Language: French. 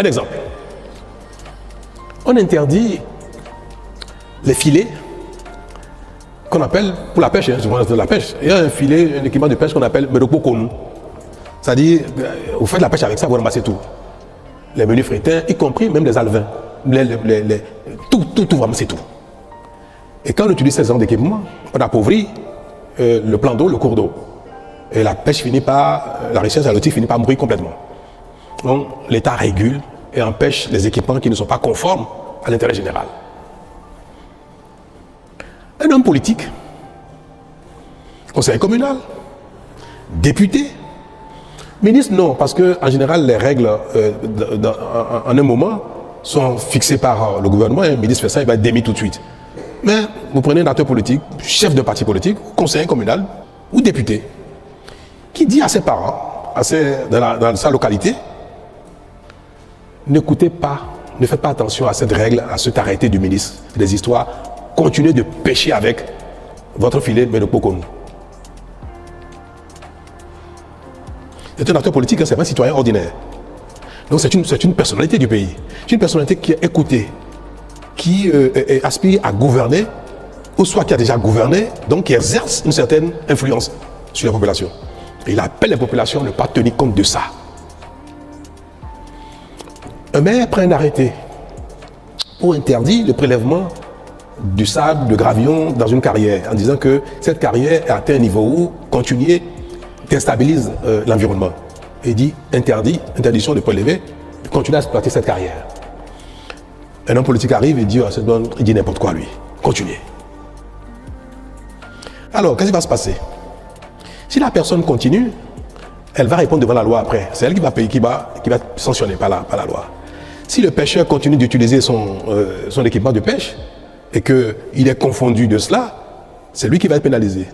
Un exemple. On interdit les filets qu'on appelle, pour la pêche, de la pêche, il y a un filet, un équipement de pêche qu'on appelle Medokpokonu. C'est-à-dire, vous faites la pêche avec ça, vous ramassez tout. Les menus frétins, y compris même les alevins. Tout, vraiment, c'est tout. Et quand on utilise ces genres d'équipements, on appauvrit le plan d'eau, le cours d'eau. Et la pêche finit par, la richesse halieutique finit par mourir complètement. Donc, l'État régule et empêche les équipements qui ne sont pas conformes à l'intérêt général. Un homme politique, conseiller communal, député, ministre, non, parce qu'en général, les règles en un moment sont fixées par le gouvernement et un ministre fait ça, il va être démis tout de suite. Mais vous prenez un acteur politique, chef de parti politique, conseiller communal ou député, qui dit à ses parents, dans sa localité, n'écoutez pas, ne faites pas attention à cette règle, à cet arrêté du ministre des histoires, continuez de pêcher avec votre filet de Medokpokonu. C'est un acteur politique, c'est pas un citoyen ordinaire. Donc c'est une personnalité du pays. C'est une personnalité qui est écoutée, qui aspire à gouverner, ou soit qui a déjà gouverné, donc qui exerce une certaine influence sur la population. Et il appelle les populations à ne pas tenir compte de ça. Un maire prend un arrêté pour interdire le prélèvement du sable, de gravillon dans une carrière, en disant que cette carrière a atteint un niveau où continuer déstabilise l'environnement. Et il dit interdiction de prélever, de continuer à exploiter cette carrière. Un homme politique arrive et dit, il dit n'importe quoi lui, continuez. Alors, qu'est-ce qui va se passer? Si la personne continue, elle va répondre devant la loi après. C'est elle qui va payer, qui va sanctionner par la loi. Si le pêcheur continue d'utiliser son équipement de pêche et qu'il est confondu de cela, c'est lui qui va être pénalisé.